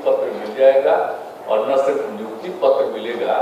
पत्र मिल जाएगा, और न सिर्फ नियुक्ति पत्र मिलेगा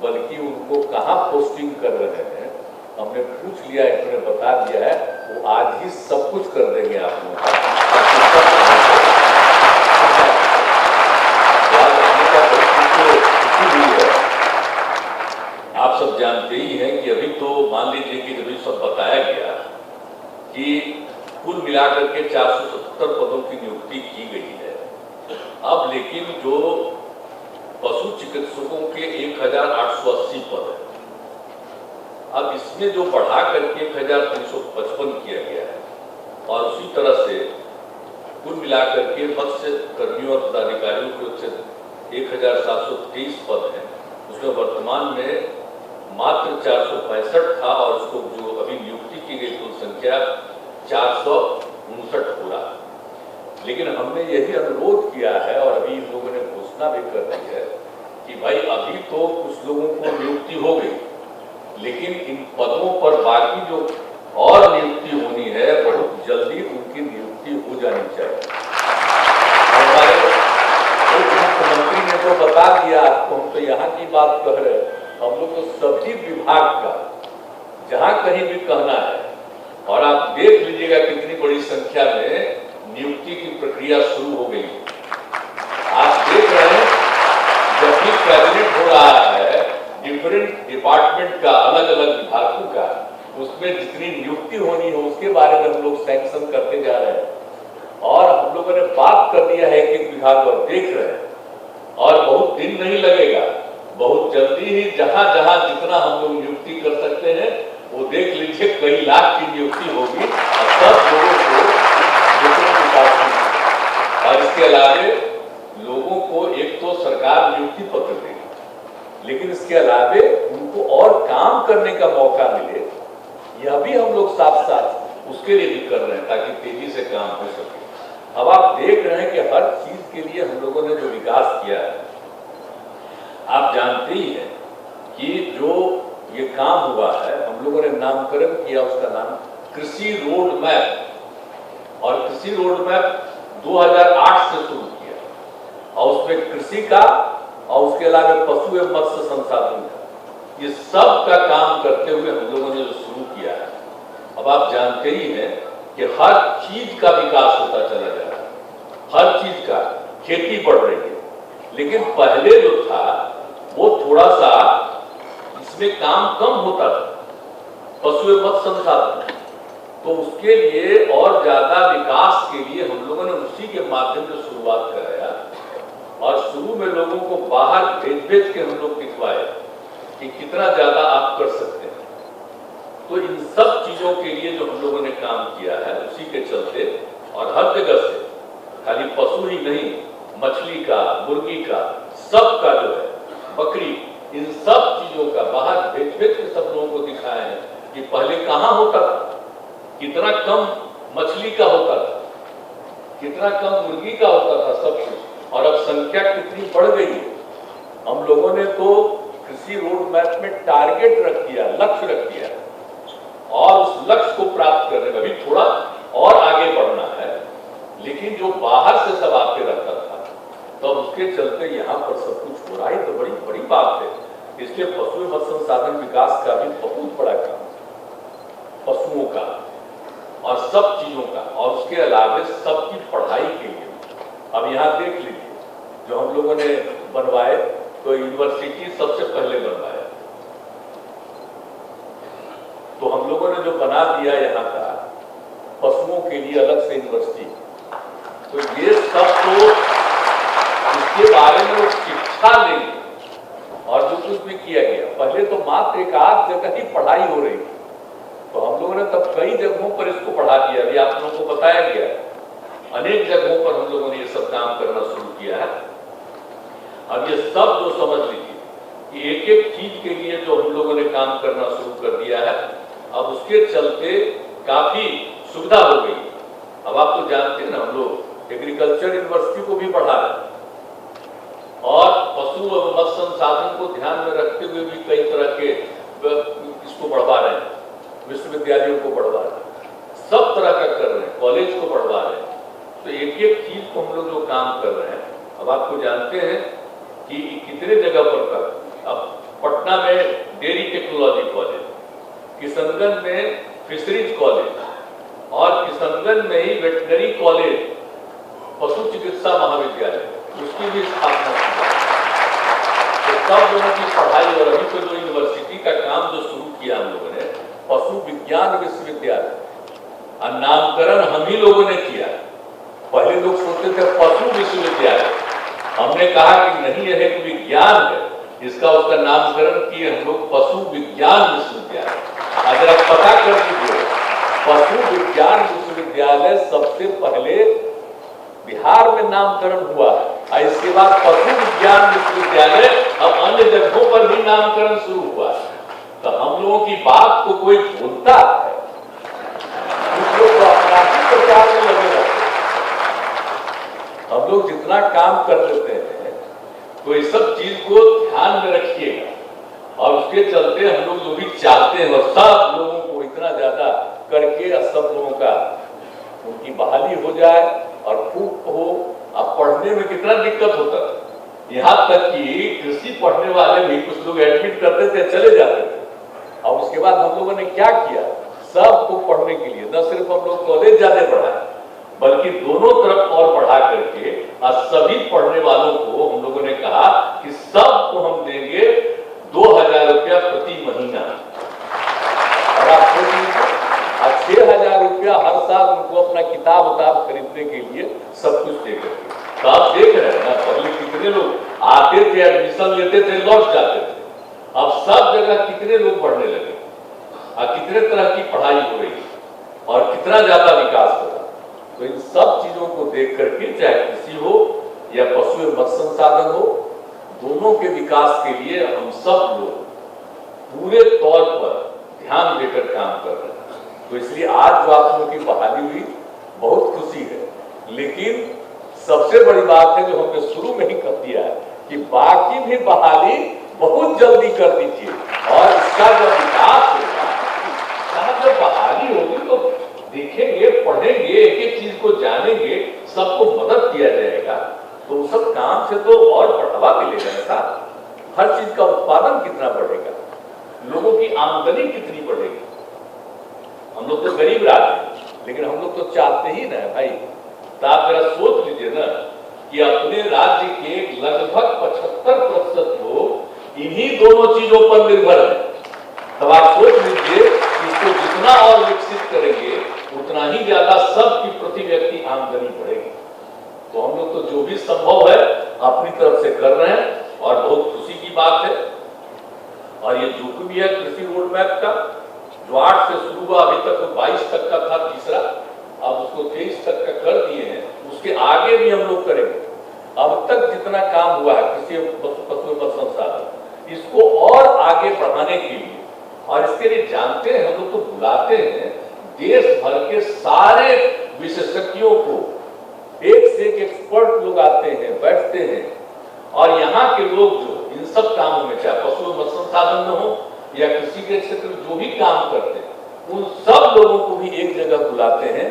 बल्कि उनको कहाँ पोस्टिंग कर रहे हैं हमने पूछ लिया, इन्होंने बता दिया है, वो आज ही सब कुछ कर देंगे आप लोगों का। आप सब जानते ही हैं कि अभी तो मान लीजिए कि जब सब बताया गया कि कुल मिलाकर के 470 पदों की नियुक्ति की गई है। अब लेकिन जो पशु चिकित्सकों के 1880 पद है, अब इसमें जो बढ़ा करके 1355 किया गया है, और उसी तरह से कुल मिलाकर के मत्स्य कर्मियों और पदाधिकारियों के 1723 पद हैं, उसमें वर्तमान में मात्र 465 था, और उसको जो अभी नियुक्ति की गई कुल संख्या 459 हो रहा। लेकिन हमने यही अनुरोध किया है और अभी इन लोगों ने घोषणा भी कर दी है कि भाई अभी तो कुछ लोगों को नियुक्ति हो गई, लेकिन इन पदों पर बाकी जो और नियुक्ति होनी है बहुत जल्दी उनकी नियुक्ति हो जानी चाहिए। हमारे मुख्यमंत्री ने तो बता दिया आपको, हम तो यहाँ की बात कह रहे हैं, हम लोग तो सभी विभाग का जहाँ कहीं भी कहना है, और आप देख लीजिएगा कितनी बड़ी संख्या में नियुक्ति की प्रक्रिया शुरू हो गई। आप देख रहे हैं जब भी कैबिनेट हो रहा है डिफरेंट डिपार्टमेंट का, अलग अलग विभागों का, उसमें जितनी नियुक्ति होनी है उसके बारे में हम लोग सैंक्शन करते जा रहे हैं, और हम लोगों ने बात कर दिया है कि विभाग और देख रहे हैं, और बहुत दिन नहीं लगेगा, बहुत जल्दी ही जहां जहां जितना हम लोग नियुक्ति कर सकते हैं वो देख लीजिए, कई लाख की नियुक्ति होगी और सब लोगों को और इसके अलावे लोगों को एक तो सरकार नियुक्ति पत्र देगी, लेकिन इसके अलावे उनको और काम करने का मौका मिले, यह भी हम लोग साथ साथ उसके लिए भी कर रहे हैं ताकि तेजी से काम हो सके। अब आप देख रहे हैं कि हर चीज के लिए हम लोगों ने जो विकास किया है, आप जानते ही हैं कि जो ये काम हुआ है हम लोगों ने नामकरण किया, उसका नाम कृषि रोड मैप, और कृषि रोड मैप 2008 से शुरू किया, और उसमें कृषि का और उसके अलावा पशु एवं मत्स्य संसाधन का, ये सब का काम करते हुए हम लोगों ने जो शुरू किया है। अब आप जानते ही हैं कि हर चीज का विकास होता चला जा रहा है, हर चीज का, खेती बढ़ रही है, लेकिन पहले जो था वो थोड़ा सा इसमें काम कम होता था, पशु एवं मत्स्य संसाधन, तो उसके लिए और ज्यादा विकास के लिए हम लोगों ने उसी के माध्यम से शुरुआत कराया, और शुरू में लोगों को बाहर भेज के हम लोग दिखवाए कि कितना ज्यादा आप कर सकते हैं। तो इन सब चीजों के लिए जो हम लोगों ने काम किया है उसी के चलते, और हर जगह से खाली पशु ही नहीं, मछली का, मुर्गी का, सब का जो है, बकरी, इन सब चीजों का बाहर भेज के सब लोगों को दिखाया है कि पहले कहाँ होता था, कितना कम मछली का होता था, कितना कम मुर्गी का होता था, सब कुछ, और अब संख्या कितनी बढ़ गई है। हम लोगों ने तो कृषि रोड मैप में टारगेट रख दिया, लक्ष्य रख दिया, और उस लक्ष्य को प्राप्त करने में भी थोड़ा और आगे बढ़ना है, लेकिन जो बाहर से सब आके रहता था तो उसके चलते यहाँ पर सब कुछ हो रहा है, तो बड़ी बड़ी बात है। इसलिए पशु मत्स्य संसाधन विकास का भी बहुत बड़ा काम, पशुओं का और सब चीजों का, और उसके अलावा सबकी पढ़ाई के लिए। अब यहाँ देख लीजिए जो हम लोगों ने बनवाए, तो यूनिवर्सिटी सबसे पहले बनवाया, तो हम लोगों ने जो बना दिया यहाँ का पशुओं के लिए अलग से यूनिवर्सिटी, तो ये सब तो इसके बारे में शिक्षा लेंगे, और जो कुछ भी किया गया, पहले तो मात्र एक आध जगह ही पढ़ाई हो रही थी, तो हम लोगों ने तब कई जगहों पर इसको बढ़ा दिया, अभी आप लोगों को बताया गया, अनेक जगहों पर हम लोगों ने ये सब काम करना शुरू किया है। अब ये सब जो समझ लीजिए कि एक एक चीज के लिए जो हम लोगों ने काम करना शुरू कर दिया है, अब उसके चलते काफी सुविधा हो गई। अब आप तो जानते हैं ना, हम लोग एग्रीकल्चर यूनिवर्सिटी को भी बढ़ा रहे हैं, और पशु एवं मत्स्य संसाधन को ध्यान में रखते हुए भी कई तरह के इसको बढ़वा रहे हैं, विश्वविद्यालयों को बढ़वा रहे हैं, सब तरह का कर रहे हैं, कॉलेज को बढ़वा रहे हैं। तो एक एक चीज को हम लोग जो काम कर रहे हैं, अब आपको जानते हैं कि कितने जगह पर कर, अब पटना में डेयरी टेक्नोलॉजी कॉलेज, किशनगंज में फिशरीज कॉलेज और किशनगंज में ही वेटनरी कॉलेज, पशु चिकित्सा महाविद्यालय, उसकी भी स्थापना की। तो सब लोगों की पढ़ाई और अभी तो जो यूनिवर्सिटी का काम जो शुरू किया हम लोगों ने, पशु विज्ञान विश्वविद्यालय, नामकरण हम ही लोगों ने किया। पहले लोग सोचते थे पशु विश्वविद्यालय, हमने कहा कि नहीं, यह एक विज्ञान है, इसका उसका नामकरण किए हम लोग पशु विज्ञान विश्वविद्यालय। अगर आप पता कर लीजिए, पशु विज्ञान विश्वविद्यालय सबसे पहले बिहार में नामकरण हुआ है, इसके बाद पशु विज्ञान विश्वविद्यालय अब अन्य जगहों पर भी नामकरण शुरू हुआ है। तो हम लोगों की बात को कोई भूलता है, कुछ लोग तो अपराधी प्रचार में लगे रहते हैं। हम लोग जितना काम कर लेते हैं तो इस सब चीज को ध्यान में रखिएगा, और उसके चलते हम लोग जो भी चाहते हैं और सब लोगों को इतना ज्यादा करके सब लोगों का उनकी बहाली हो जाए और खूब हो। अब पढ़ने में कितना दिक्कत होता है, यहाँ तक कि कृषि पढ़ने वाले भी कुछ लोग एडमिट करते थे, चले जाते थे। और उसके बाद हम लोगों ने क्या किया, सबको पढ़ने के लिए न सिर्फ हम लोग कॉलेज ज्यादा पढ़ाए, बल्कि दोनों तरफ और बढ़ा करके आज सभी पढ़ने वालों को हम लोगों ने कहा कि सबको हम देंगे 2000 रुपया प्रति महीना। और आप सोच लीजिए, 6000 रुपया हर साल उनको अपना किताब उताब खरीदने के लिए सब कुछ दे करके। तो आप देख रहे हैं ना, पहले कितने लोग आते थे, एडमिशन लेते थे, लौट जाते थे। अब सब जगह कितने लोग पढ़ने लगे और कितने तरह की पढ़ाई हो रही है और कितना ज्यादा विकास हो रहा है। तो इन सब चीजों को देख करके, चाहे कृषि हो या पशु एवं मत्स्य संसाधन हो, दोनों के विकास के लिए हम सब लोग पूरे तौर पर ध्यान देकर काम कर रहे हैं। तो इसलिए आज जो आप लोगों की बहाली हुई, बहुत खुशी है। लेकिन सबसे बड़ी बात है जो हमने शुरू में ही कर दिया है कि बाकी भी बहाली बहुत जल्दी कर दीजिए, और इसका जब विकास होगा, जब बहाली होगी तो देखेंगे, पढ़ेंगे, एक एक चीज को जानेंगे, सबको मदद किया जाएगा, तो उस सब काम से तो और बढ़ावा मिलेगा ना। हर चीज का उत्पादन कितना बढ़ेगा, लोगों की आमदनी कितनी बढ़ेगी। हम लोग तो गरीब राज्य हैं, लेकिन हम लोग तो चाहते ही ना भाई। तो आप जरा सोच लीजिए ना कि अपने राज्य के लगभग 75% लोग इन्हीं दोनों चीजों पर निर्भर है। तब आप सोच लीजिए, इसको जितना और विकसित करेंगे उतना ही ज्यादा सबकी प्रति व्यक्ति आमदनी बढ़ेगी। तो हम लोग तो जो भी संभव है अपनी तरफ से कर रहे हैं, और बहुत खुशी की बात है। और ये जो भी है कृषि रोड मैप का, जो 8 से शुरू हुआ, अभी तक तो 22 तक का था तीसरा, अब उसको 23 तक का कर दिए हैं। उसके आगे भी हम लोग करेंगे। अब तक जितना काम हुआ है कृषि पशु संसाधन, इसको और आगे बढ़ाने के लिए, और इसके लिए जानते हैं हम लोग तो बुलाते हैं देश भर के सारे विशेषज्ञों को, एक से एक एक्सपर्ट लोग आते हैं, बैठते हैं, और यहाँ के लोग जो इन सब कामों में, चाहे पशु मत्स्य संसाधन में हो या कृषि के क्षेत्र में जो भी काम करते हैं, उन सब लोगों को भी एक जगह बुलाते हैं,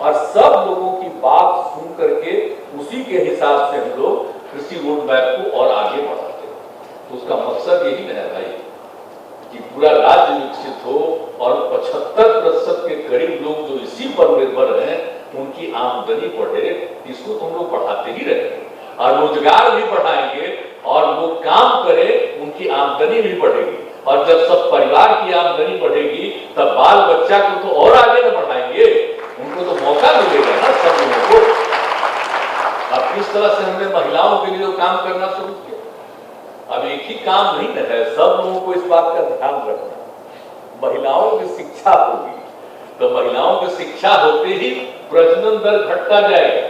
और सब लोगों की बात सुन करके उसी के हिसाब से हम लोग कृषि रोड मैप को और आगे बढ़ाते हैं। तो उसका मकसद यही है भाई कि पूरा राज्य विकसित हो, और 75% के करीब लोग जो इसी पर निर्भर हैं उनकी आमदनी बढ़े। इसको तो हम लोग बढ़ाते ही रहेंगे, और रोजगार भी बढ़ाएंगे, और लोग काम करें, उनकी आमदनी भी बढ़ेगी। और जब सब परिवार की आमदनी बढ़ेगी, तब बाल बच्चा को तो और आगे न बढ़ाएंगे, उनको तो मौका मिलेगा ना सब लोगों को। अब किस तरह से हमने महिलाओं के लिए काम करना शुरू किया। अब एक ही काम नहीं है, सब लोगों को इस बात का ध्यान रखना। महिलाओं की शिक्षा होगी, तो महिलाओं की शिक्षा होते ही प्रजनन दर घटता जाएगा।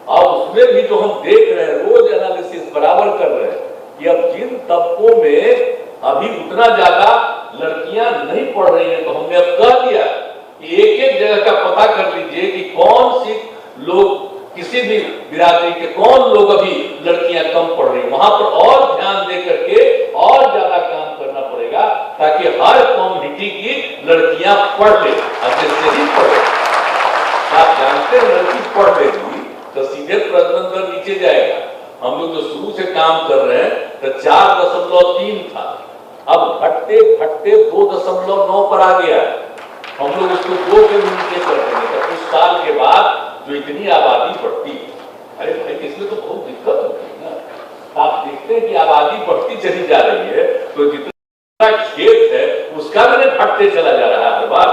और उसमें भी जो हम देख रहे हैं, रोज एनालिसिस बराबर कर रहे हैं कि अब जिन तबकों में अभी उतना ज्यादा लड़कियां नहीं पढ़ रही हैं, तो हमने अब कह दिया कि एक एक जगह का पता कर लीजिए कि कौन सी लोग, किसी भी बिरादरी के कौन लोग अभी लड़कियां कम पढ़ रही हैं, वहां पर और ध्यान दे करके और ज्यादा काम करना पड़ेगा, ताकि हर कम्युनिटी की लड़कियां पढ़ ले। जैसे ही पढ़े, आप जानते हैं लड़की पढ़ लेगी तो सीधे प्रजनन दर नीचे जाएगा, हम लोग जो शुरू से काम कर रहे हैं तो 4.3 था, अब घटते घटते 2.9 पर आ गया। हम लोग उसको 2 के नीचे कर देंगे तो कुछ साल के बाद जो इतनी आबादी बढ़ती है, अरे भाई इसमें तो बहुत दिक्कत होती है ना। आप देखते हैं कि आबादी बढ़ती चली जा रही है तो जितना खेत है उसका भी घटते चला जा रहा है हर बार,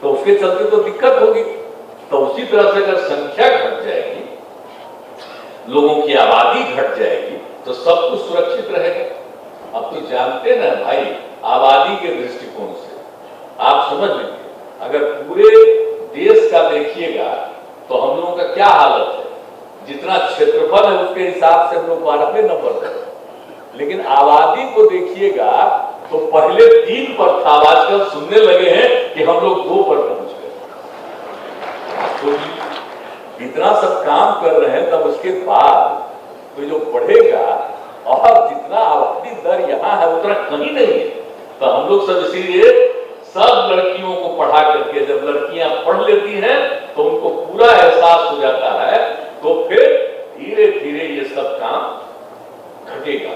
तो उसके चलते तो दिक्कत होगी। तो उसी तरह से अगर संख्या घट जाएगी, लोगों की आबादी घट जाएगी तो सब कुछ सुरक्षित रहेगा। अब तो जानते ना भाई, आबादी के दृष्टिकोण से आप समझ लीजिए, अगर पूरे देश का देखिएगा तो हम लोगों का क्या हालत है, जितना क्षेत्रफल है उसके हिसाब से हम लोग 12वें नंबर पर, लेकिन आबादी को देखिएगा तो पहले 3 पर था, आजकल सुनने लगे हैं कि हम लोग 2 पर पहुंच गए। तो इतना सब काम कर रहे हैं, तब उसके बाद तो जो बढ़ेगा और जितना आबादी दर यहाँ है उतना कहीं नहीं है। तो हम लोग सब इसीलिए सब लड़कियों को पढ़ा करके, जब लड़कियां पढ़ लेती हैं तो उनको पूरा एहसास हो जाता है, तो फिर धीरे धीरे ये सब काम घटेगा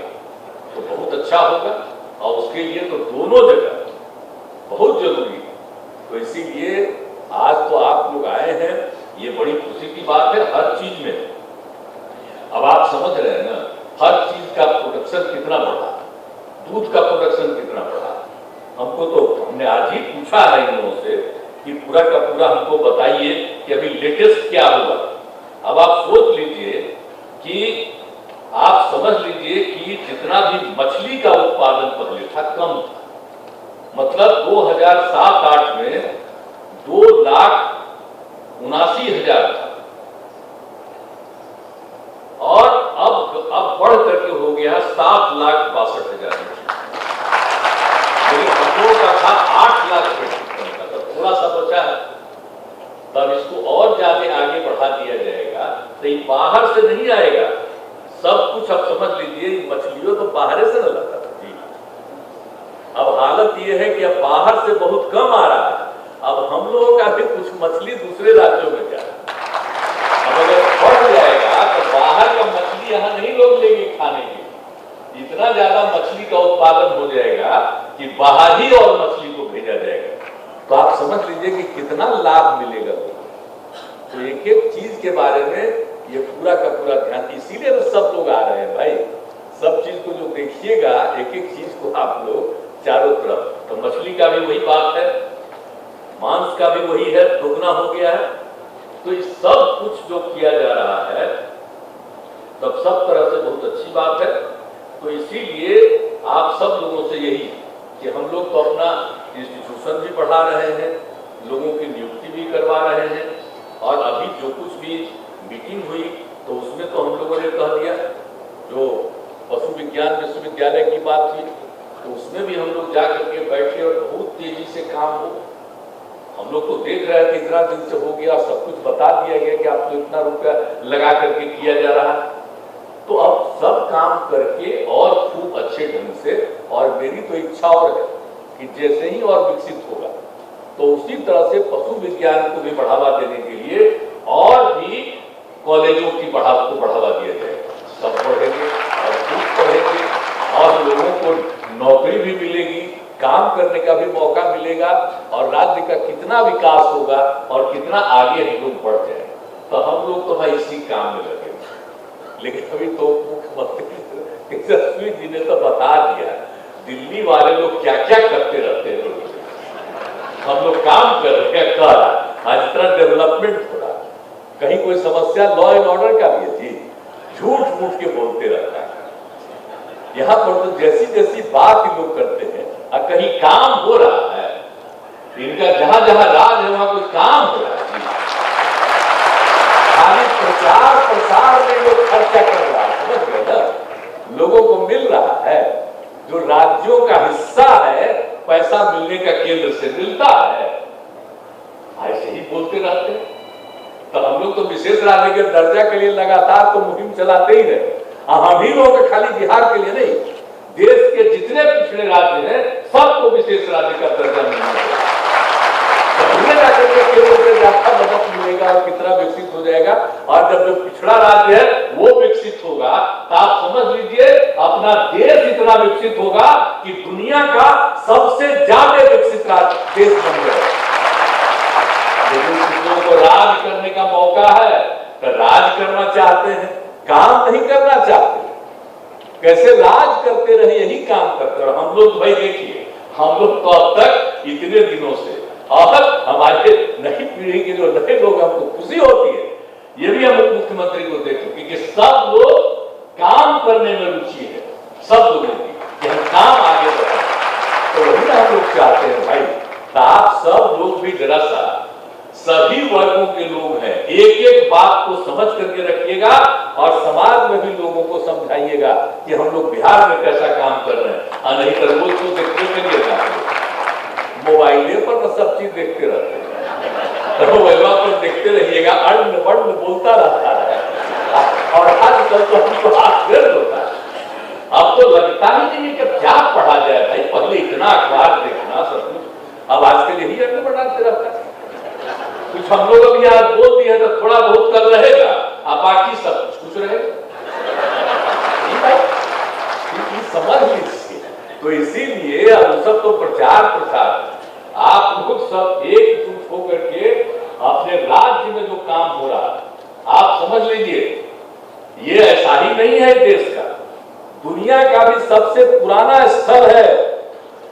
तो बहुत अच्छा होगा। और उसके लिए तो दोनों जगह बहुत जरूरी है। तो इसीलिए आज तो आप लोग आए हैं, ये बड़ी खुशी की बात है हर चीज में। अब आप समझ रहे हैं ना, हर चीज का प्रोडक्शन कितना बढ़ा, दूध का प्रोडक्शन कितना बढ़ा। हमको तो हमने आज ही पूछा है इन लोगों से कि पूरा का पूरा हमको बताइए कि अभी लेटेस्ट क्या हुआ। अब आप सोच लीजिए कि आप समझ लीजिए कि जितना भी मछली का उत्पादन पहले था कम था, मतलब 2007-8 में 2,79,000 था और अब बढ़ करके हो गया 7,62,000। लेकिन हम लोगों का था 8 लाख मीट्रिक टन का, तो थोड़ा सा बचा है। तब इसको और ज्यादा आगे बढ़ा दिया जाएगा तो ये बाहर से नहीं आएगा सब कुछ। अब समझ लीजिए मछलियों तो बाहर से न लाता था जी। अब हालत ये है कि अब बाहर से बहुत कम आ रहा है, अब हम लोगों का भी कुछ मछली दूसरे राज्यों में जा रहा है। अब अगर बढ़ जाएगा तो बाहर का मछली यहाँ नहीं लोग लेंगे खाने के, इतना ज्यादा मछली का उत्पादन हो जाएगा कि बाहर ही और मछली को भेजा जाएगा। तो आप समझ लीजिए कि कितना लाभ मिलेगा। तो एक एक चीज के बारे में ये पूरा का पूरा ध्यान, इसीलिए तो सब लोग आ रहे हैं भाई। सब चीज को जो देखिएगा, एक एक चीज को आप लोग चारों तरफ, तो मछली का भी वही बात है, मांस का भी वही है, दुगना हो गया है। तो ये सब कुछ जो किया जा रहा है तब सब तरह से बहुत अच्छी बात है। तो इसीलिए आप सब लोगों से यही कि हम लोग तो अपना इंस्टीट्यूशन भी बढ़ा रहे हैं, लोगों की नियुक्ति भी करवा रहे हैं, और अभी जो कुछ भी मीटिंग हुई तो उसमें तो हम लोगों ने कह दिया, जो पशु विज्ञान विश्वविद्यालय की बात थी तो उसमें भी हम लोग जा करके बैठे और बहुत तेजी से काम हो। हम लोग तो देख रहे हैं कि इतना दिन से हो गया, सब कुछ बता दिया गया कि आपको इतना रुपया लगा करके किया जा रहा है। तो अब सब काम करके और खूब अच्छे ढंग से, और मेरी तो इच्छा और है कि जैसे ही और विकसित होगा तो उसी तरह से पशु विज्ञान को भी बढ़ावा देने के लिए और भी कॉलेजों की को बढ़ावा दिया जाएगा। सब पढ़ेंगे और खूब पढ़ेंगे और लोगों को नौकरी भी मिलेगी, काम करने का भी मौका मिलेगा, और राज्य का कितना विकास होगा और कितना आगे हम लोग बढ़ जाए। तो हम लोग तो भाई इसी काम में लगे। लेकिन अभी तो मुख्यमंत्री तेजस्वी जी ने तो बता दिया, दिल्ली वाले लोग क्या क्या करते रहते हैं, हम लोग काम कर रहे हैं, कर आज इतना डेवलपमेंट हो रहा, कहीं कोई समस्या लॉ एंड ऑर्डर का भी है जी, झूठ मूठ के बोलते रहता है। यहाँ पर तो जैसी जैसी बात ही लोग करते हैं, और कहीं काम हो रहा है, इनका जहां जहां राज है वहां कोई काम हो रहा है। खाली प्रचार प्रसार में लोग खर्चा कर रहा है, समझ गए ना, लोगों को मिल रहा है जो राज्यों का हिस्सा है, पैसा मिलने का केंद्र से मिलता है, ऐसे ही बोलते रहते हैं। तो हम लोग तो विशेष राज्य के दर्जा के लिए लगातार तो मुहिम चलाते ही रहे। हम ही लोग खाली बिहार के लिए नहीं, देश के जितने पिछड़े राज्य हैं सबको विशेष राज्य का दर्जा मिलना चाहिए। जाकर के केंद्र से ज्यादा मदद मिलेगा और कितना विकसित हो जाएगा, और जब जो पिछड़ा राज्य है वो विकसित होगा विकसित होगा कि दुनिया का सबसे ज्यादा विकसित देश बन गया। लेकिन कुछ लोगों को राज करने का मौका है तो राज करना चाहते हैं, काम नहीं करना चाहते। कैसे राज करते रहे यही काम करते रहे। हम लोग भाई देखिए, हम लोग तो अब तक इतने दिनों से, और हमारे नई पीढ़ी के जो नए लोग, हमको खुशी होती है, ये भी हम मुख्यमंत्री को देख चुके कि सब लोग काम करने में रुचि है, सब लोगों की, कि हम काम आगे बढ़ाएं। तो वही ना हम लोग चाहते हैं भाई। तो आप सब लोग भी जरा सा, सभी वर्गों के लोग हैं, एक एक बात को समझ करके रखिएगा और समाज में भी लोगों को समझाइएगा कि हम लोग बिहार में कैसा काम कर रहे हैं। नहीं तो रोज तो देखते करिएगा, मोबाइल पर तो सब चीज देखते रहते हैं, तो मोबाइल पर देखते रहिएगा, अर्ण वर्ण बोलता रहता है। और आजकल तो हमको आश्चर्य होता है, अब तो लगता ही नहीं है कि क्या पढ़ा जाए भाई। पहले इतना अखबार देखना सब कुछ, अब आजकल यही अन्न बढ़ाते रहता है। कुछ हम लोग अभी आज बोल दिए तो थोड़ा बहुत कर रहेगा, अब बाकी सब कुछ रहेगा। समझ लीजिए। तो इसीलिए अब सब तो प्रचार प्रसार, आप लोग सब एकजुट होकर के अपने राज्य में जो काम हो रहा है, आप समझ लीजिए, ये ऐसा ही नहीं है देश का, दुनिया का भी सबसे पुराना स्थल है।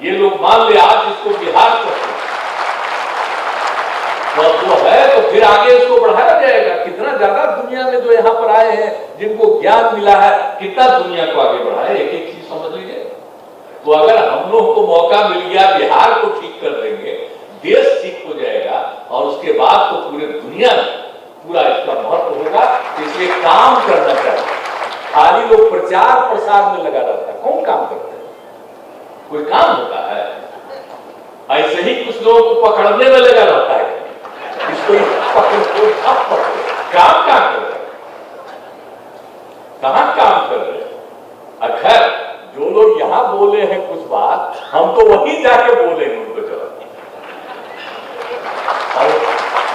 ये लोग मान ले आज इसको बिहार कहते हैं, तो है तो फिर आगे इसको बढ़ाया जाएगा। कितना ज्यादा दुनिया में जो यहाँ पर आए हैं, जिनको ज्ञान मिला है, कितना दुनिया को आगे बढ़ाए, एक एक चीज समझ लीजिए। तो अगर हम लोग को मौका मिल गया, बिहार को ठीक कर देंगे, देश ठीक हो जाएगा, और उसके बाद तो पूरे दुनिया में पूरा इसका महत्व होगा। इसलिए काम करना चाहिए। खाली लोग प्रचार प्रसार में लगा रहता है, कौन काम करता है? कोई काम होता है? ऐसे ही कुछ लोगों को पकड़ने में लगा रहता है, इसको पकड़ो, काम कर रहे, कहां काम कर रहे। खैर, जो लोग यहां बोले हैं कुछ बात, हम तो वहीं जाके बोलेंगे उनको जरा।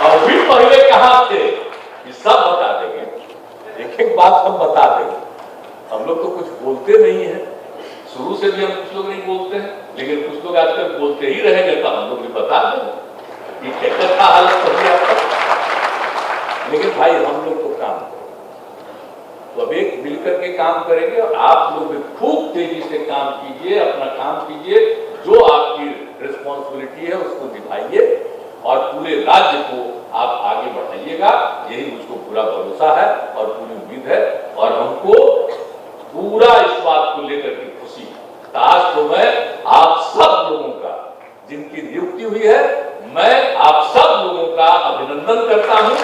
और भी पहले कहां थे ये सब बता देंगे, एक एक बात हम बता देंगे। हम लोग तो कुछ बोलते नहीं है, शुरू से भी हम कुछ लोग नहीं बोलते हैं, लेकिन कुछ लोग आजकल बोलते ही रहेंगे, तो हम लोग भी बता देंगे ये कैसा था हालत कभी आपका। लेकिन भाई हम लोग तो काम करें, तो अब एक मिलकर के काम करेंगे, और आप लोग भी खूब तेजी से काम कीजिए, अपना काम कीजिए, जो आपकी रिस्पॉन्सिबिलिटी है उसको निभाइए, और पूरे राज्य को आप आगे बढ़ाइएगा। यही मुझको पूरा भरोसा है और पूरी उम्मीद है, और हमको पूरा इस बात को लेकर के खुशी है। आज तो मैं आप सब लोगों का, जिनकी नियुक्ति हुई है, मैं आप सब लोगों का अभिनंदन करता हूं।